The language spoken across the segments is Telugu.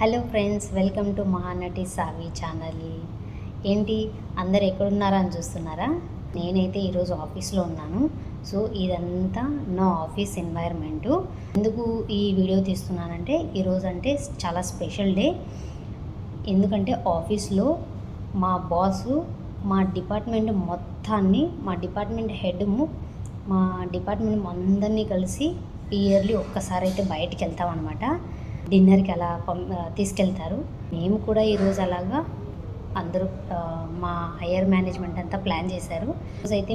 Hello friends, welcome to Mahanati Savi channel. ఏంటి అందరు ఎక్కడున్నారా అని చూస్తున్నారా? నేనైతే ఈరోజు ఆఫీస్లో ఉన్నాను. సో ఇదంతా నా ఆఫీస్ ఎన్వైర్న్మెంటు. ఎందుకు ఈ వీడియో తీస్తున్నానంటే ఈరోజు అంటే చాలా స్పెషల్ డే. ఎందుకంటే ఆఫీస్లో మా బాసు మా డిపార్ట్మెంట్ మొత్తాన్ని, మా డిపార్ట్మెంట్ హెడ్ము, మా డిపార్ట్మెంట్ అందరినీ కలిసి ఇయర్లీ ఒక్కసారి అయితే బయటికి వెళ్తామన్నమాట. డిన్నర్కి అలా తీసుకెళ్తారు. మేము కూడా ఈరోజు అలాగా అందరూ మా హయ్యర్ మేనేజ్మెంట్ అంతా ప్లాన్ చేశారు. ఈరోజైతే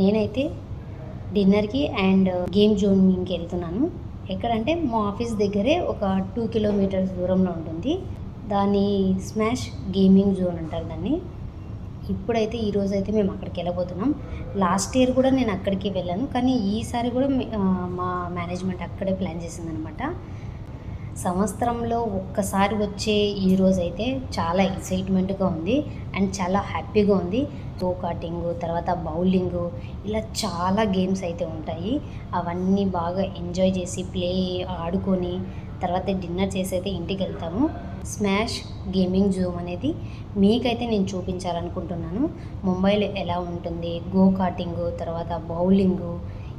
నేనైతే డిన్నర్కి అండ్ గేమ్ జోన్కి వెళ్తున్నాను. ఎక్కడంటే మా ఆఫీస్ దగ్గరే ఒక 2 కిలోమీటర్స్ దూరంలో ఉంటుంది. దాన్ని స్మాష్ గేమింగ్ జోన్ అంటారు దాన్ని. ఇప్పుడైతే ఈరోజైతే మేము అక్కడికి వెళ్ళబోతున్నాం. లాస్ట్ ఇయర్ కూడా నేను అక్కడికి వెళ్ళాను, కానీ ఈసారి కూడా మా మేనేజ్మెంట్ అక్కడే ప్లాన్ చేసిందనమాట. సంవత్సరంలో ఒక్కసారి వచ్చే ఈరోజు అయితే చాలా ఎక్సైట్మెంట్గా ఉంది అండ్ చాలా హ్యాపీగా ఉంది. గో కార్టింగు, తర్వాత బౌలింగు, ఇలా చాలా గేమ్స్ అయితే ఉంటాయి. అవన్నీ బాగా ఎంజాయ్ చేసి ఆడుకొని తర్వాత డిన్నర్ చేసి అయితే ఇంటికి వెళ్తాము. స్మాష్ గేమింగ్ జోన్ అనేది మీకైతే నేను చూపించాలనుకుంటున్నాను. ముంబైలో ఎలా ఉంటుంది గో కార్టింగు, తర్వాత బౌలింగు,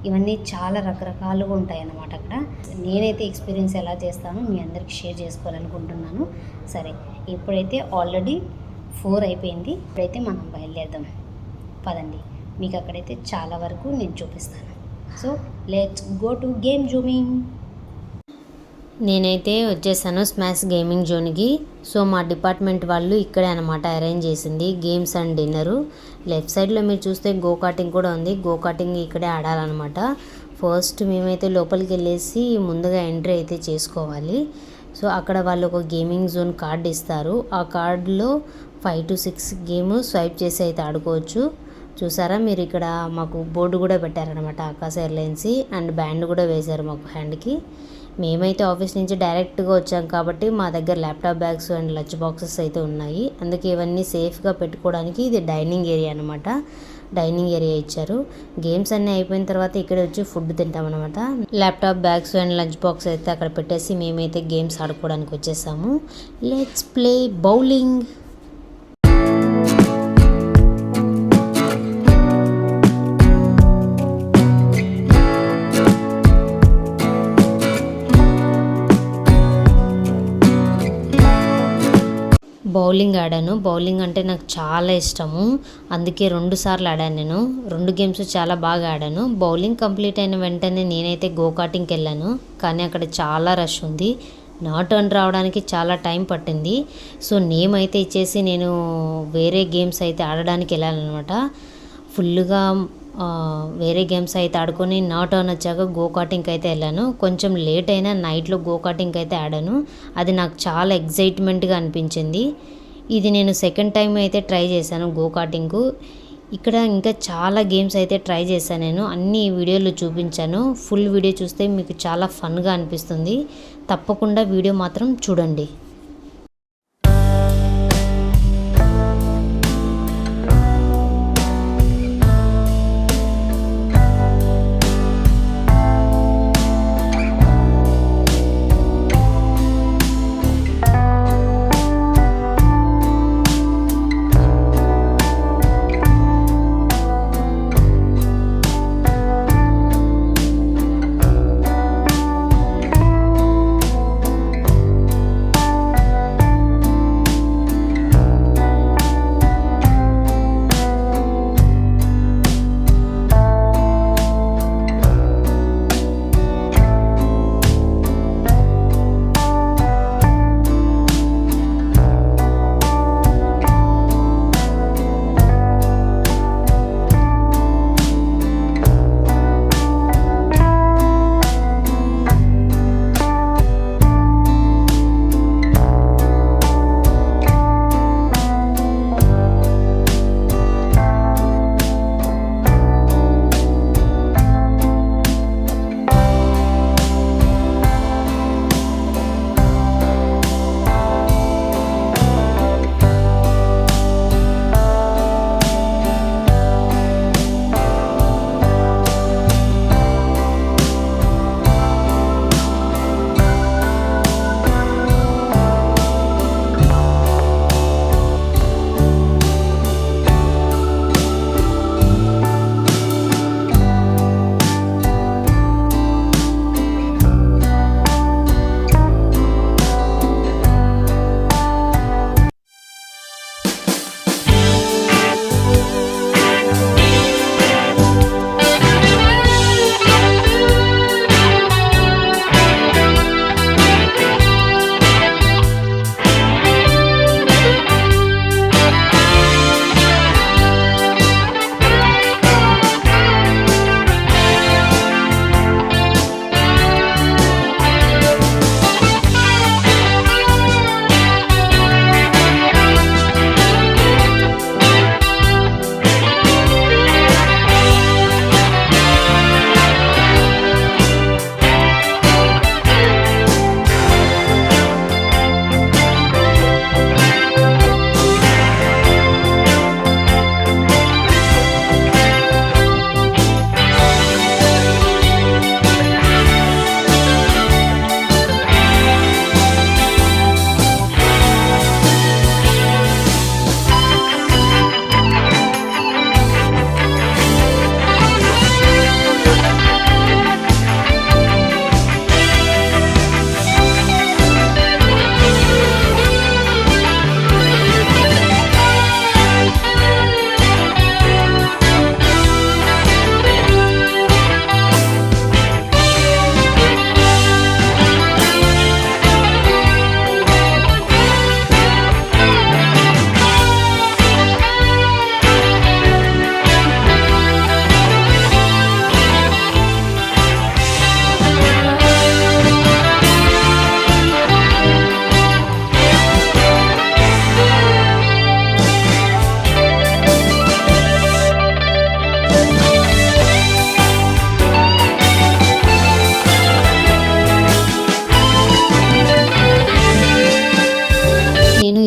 ఇవన్నీ చాలా రకరకాలుగా ఉంటాయి అన్నమాట. అక్కడ నేనైతే ఎక్స్పీరియన్స్ ఎలా చేస్తానో మీ అందరికి షేర్ చేసుకోవాలనుకుంటున్నాను. సరే, ఇప్పుడైతే ఆల్రెడీ 4 అయిపోయింది. ఇప్పుడైతే మనం బయలుదేరదాం పదండి. మీకు అక్కడైతే చాలా వరకు నేను చూపిస్తాను. So let's go to game zooming. నేనైతే వచ్చేసాను స్మాష్ గేమింగ్ జోన్కి. సో మా డిపార్ట్మెంట్ వాళ్ళు ఇక్కడే అనమాట అరేంజ్ చేసింది గేమ్స్ అండ్ డిన్నరు. లెఫ్ట్ సైడ్లో మీరు చూస్తే గో కార్టింగ్ కూడా ఉంది. గో కార్టింగ్ ఇక్కడే ఆడాలన్నమాట. ఫస్ట్ మేమైతే లోపలికి వెళ్ళేసి ముందుగా ఎంట్రీ అయితే చేసుకోవాలి. సో అక్కడ వాళ్ళు ఒక గేమింగ్ జోన్ కార్డు ఇస్తారు. ఆ కార్డులో 5 to 6 గేమ్ స్వైప్ చేసి అయితే ఆడుకోవచ్చు. చూసారా మీరు, ఇక్కడ మాకు బోర్డు కూడా పెట్టారనమాట. ఆకాశ ఎయిర్లైన్స్ అండ్ బ్యాండ్ కూడా వేశారు మాకు హ్యాండ్కి. మేమైతే ఆఫీస్ నుంచి డైరెక్ట్గా వచ్చాం కాబట్టి మా దగ్గర laptop bags and lunch boxes అయితే ఉన్నాయి. అందుకే ఇవన్నీ సేఫ్గా పెట్టుకోవడానికి ఇది డైనింగ్ ఏరియా అనమాట. డైనింగ్ ఏరియా ఇచ్చారు. గేమ్స్ అన్నీ అయిపోయిన తర్వాత ఇక్కడ వచ్చి ఫుడ్ తింటామన్నమాట. Laptop bags and lunch box అయితే అక్కడ పెట్టేసి మేమైతే గేమ్స్ ఆడుకోవడానికి వచ్చేసాము. Let's play bowling. బౌలింగ్ ఆడాను. బౌలింగ్ అంటే నాకు చాలా ఇష్టము, అందుకే 2 సార్లు ఆడాను. నేను 2 గేమ్స్ చాలా బాగా ఆడాను. బౌలింగ్ కంప్లీట్ అయిన వెంటనే నేనైతే గో కార్టింగ్కి వెళ్ళాను, కానీ అక్కడ చాలా రష్ ఉంది. నా టర్న్ రావడానికి చాలా టైం పట్టింది. సో నేమ్ అయితే ఇచ్చేసి నేను వేరే గేమ్స్ అయితే ఆడడానికి వెళ్ళానమాట. ఫుల్గా వేరే గేమ్స్ అయితే ఆడుకొని నా టర్న్ వచ్చాక గో కార్టింగ్కి అయితే వెళ్ళాను. కొంచెం లేట్ అయినా నైట్లో గో కార్టింగ్కి అయితే ఆడాను. అది నాకు చాలా ఎగ్జైట్మెంట్గా అనిపించింది. ఇది నేను సెకండ్ టైం అయితే ట్రై చేశాను గో కార్టింగ్. ఇక్కడ ఇంకా చాలా గేమ్స్ అయితే ట్రై చేశాను నేను. అన్ని వీడియోలు చూపించాను. ఫుల్ వీడియో చూస్తే మీకు చాలా ఫన్గా అనిపిస్తుంది. తప్పకుండా వీడియో మాత్రం చూడండి.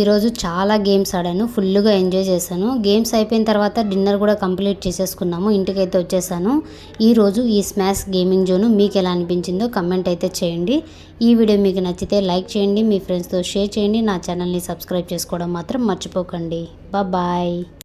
ఈరోజు చాలా గేమ్స్ ఆడాను, ఫుల్గా ఎంజాయ్ చేశాను. గేమ్స్ అయిపోయిన తర్వాత డిన్నర్ కూడా కంప్లీట్ చేసేసుకున్నాము, ఇంటికైతే వచ్చేసాను. ఈరోజు ఈ స్మాష్ గేమింగ్ జోన్ మీకు ఎలా అనిపించిందో కమెంట్ అయితే చేయండి. ఈ వీడియో మీకు నచ్చితే లైక్ చేయండి, మీ ఫ్రెండ్స్తో షేర్ చేయండి. నా ఛానల్ని సబ్స్క్రైబ్ చేసుకోవడం మాత్రం మర్చిపోకండి. బాయ్.